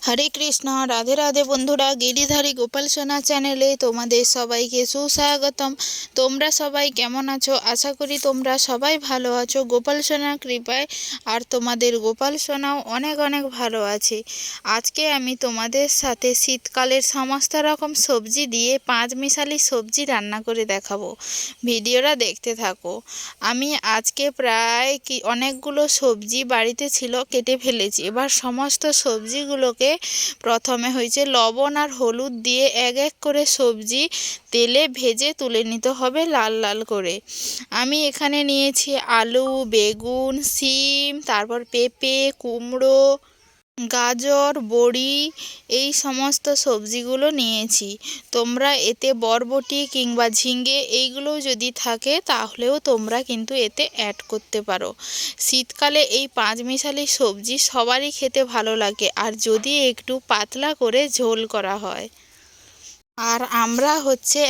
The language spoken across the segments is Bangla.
হরে কৃষ্ণ। রাধে রাধে বন্ধুরা, গিরিধারী গোপাল সোনা চ্যানেলে তোমাদের সবাইকে সুস্বাগতম। তোমরা সবাই কেমন আছো? আশা করি তোমরা সবাই ভালো আছো গোপাল সোনার কৃপায়। আর তোমাদের গোপাল সোনাও অনেক অনেক ভালো আছে। আজকে আমি তোমাদের সাথে শীতকালের সমস্ত রকম সবজি দিয়ে পাঁচমিশালি সবজি রান্না করে দেখাবো। ভিডিওটা দেখতে থাকো। আমি আজকে প্রায় অনেকগুলো সবজি বাড়িতে ছিল, কেটে ফেলেছি। এবার সমস্ত সবজিগুলোকে প্রথমে হয়েছে লবণ আর হলুদ দিয়ে এক এক করে সবজি তেলে ভেজে তুলে নিতে হবে লাল লাল করে। আমি এখানে নিয়েছি আলু, বেগুন, শিম, তারপর পেঁপে, কুমড়ো, গাজর, বড়ি, এই সমস্ত সবজিগুলো নিয়েছি। তোমরা এতে বরবটি কিংবা ঝিঙে এইগুলো যদি থাকে তাহলেও তোমরা কিন্তু এতে অ্যাড করতে পারো। শীতকালে এই পাঁচমিশালি সবজি সবারই খেতে ভালো লাগে, আর যদি একটু পাতলা করে ঝোল করা হয়। আর আমরা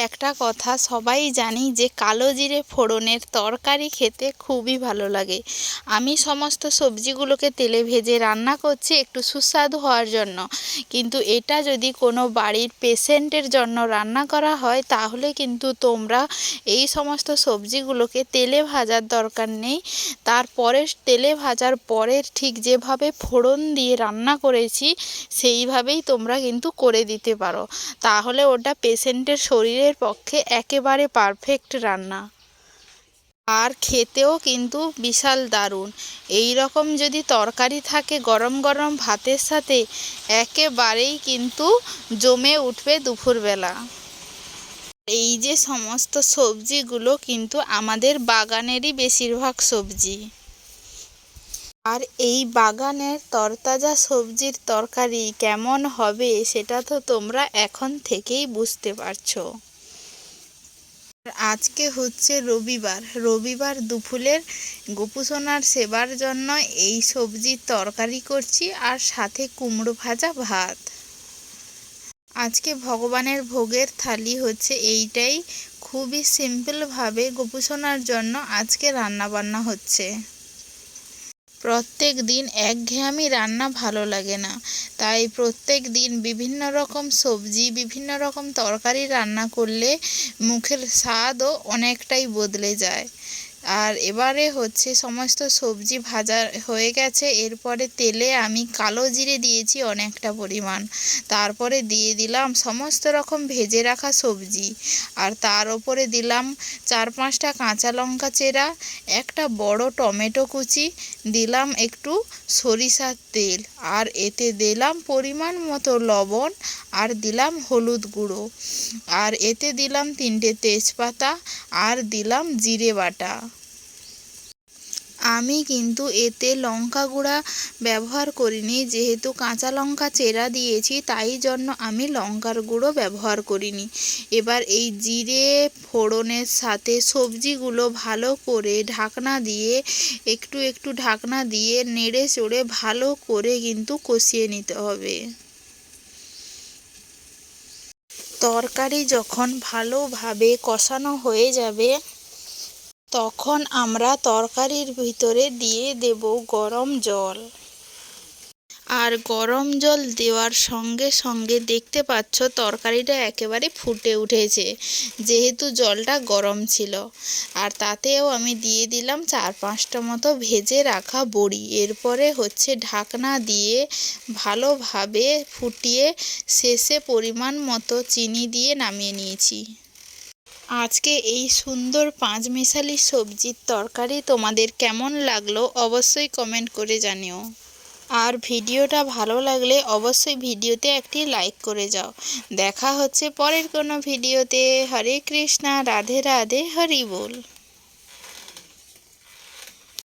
একটা কথা সবাই জানি যে কালো জিরে ফোড়নের তরকারি খেতে খুবই ভালো লাগে। আমি সমস্ত সবজিগুলোকে তেলে ভেজে রান্না করছি একটু সুস্বাদু হওয়ার জন্য, কিন্তু এটা যদি কোনো বাড়ির পেশেন্টের জন্য রান্না করা হয় তাহলে কিন্তু তোমরা এই সমস্ত সবজিগুলোকে তেলে ভাজার দরকার নেই। তারপরে তেলে ভাজার পরে ঠিক যেভাবে ফোড়ন দিয়ে রান্না করেছি সেইভাবেই তোমরা কিন্তু করে দিতে পারো, তাহলে ওটা পেশেন্টের শরীরের পক্ষে একেবারে পারফেক্ট রান্না। আর খেতেও কিন্তু বিশাল দারুণ। এই রকম যদি তরকারি থাকে গরম গরম ভাতের সাথে, একেবারেই কিন্তু জমে উঠবে দুপুরবেলা। এই যে সমস্ত সবজিগুলো কিন্তু আমাদের বাগানেরই বেশিরভাগ সবজি। আর এই বাগানের তরতাজা সবজির তরকারি কেমন হবে সেটা তো তোমরা এখন থেকেই বুঝতে পারছো। আজকে হচ্ছে রবিবার দুপুরের গোপুসোনার সেবার জন্য এই সবজির তরকারি করছি, আর সাথে কুমড়ো ভাজা ভাত। আজকে ভগবানের ভোগের থালি হচ্ছে এইটাই। খুবই সিম্পলভাবে গোপুসোনার জন্য আজকে রান্না বান্না হচ্ছে। প্রত্যেক দিন একঘেয়েমি রান্না ভালো লাগে না, তাই প্রত্যেক দিন বিভিন্ন রকম সবজি, বিভিন্ন রকম তরকারি রান্না করলে মুখের স্বাদও অনেকটাই বদলে যায়। আর এবারে সমস্ত সবজি ভাজা হয়ে গেছে। এরপরে তেলে আমি কালো জিরে দিয়েছি অনেকটা পরিমাণ, তারপরে দিয়ে দিলাম সমস্ত রকম ভেজে রাখা সবজি, আর তার ওপরে দিলাম 4-5টা কাঁচা লঙ্কা চেরা, একটা বড় টমেটো কুচি, দিলাম একটু সরিষার তেল, আর এতে দিলাম পরিমাণ মতো লবণ, আর দিলাম হলুদ গুঁড়ো, আর এতে দিলাম 3টে তেজপাতা, আর দিলাম জিরে বাটা। আমি কিন্তু এতে লঙ্কা গুঁড়া ব্যবহার করিনি, যেহেতু কাঁচা লঙ্কা চেরা দিয়েছি তাই জন্য আমি লঙ্কার গুঁড়ো ব্যবহার করিনি। এবার এই জিরে ফোড়নের সাথে সবজিগুলো ভালো করে ঢাকনা দিয়ে একটু ঢাকনা দিয়ে নেড়ে চড়ে ভালো করে কিন্তু কষিয়ে নিতে হবে। তরকারি যখন ভালোভাবে কষানো হয়ে যাবে তখন আমরা তরকারির ভিতরে দিয়ে দেব গরম জল। আর গরম জল দেওয়ার সঙ্গে সঙ্গে দেখতে পাচ্ছ তরকারিটা একেবারে ফুটে উঠেছে, যেহেতু জলটা গরম ছিল। আর তাতেও আমি দিয়ে দিলাম 4-5টা মতো ভেজে রাখা বড়ি। এরপরে ঢাকনা দিয়ে ভালোভাবে ফুটিয়ে শেষে পরিমাণ মতো চিনি দিয়ে নামিয়ে নিয়েছি। আজকে এই সুন্দর পাঁচমিশালি সবজির তরকারি তোমাদের কেমন লাগলো অবশ্যই কমেন্ট করে জানিও। আর ভিডিওটা ভালো লাগলে অবশ্যই ভিডিওতে একটি লাইক করে যাও। দেখা হচ্ছে পরের কোনো ভিডিওতে। হরে কৃষ্ণা, রাধে রাধে, হরি বল।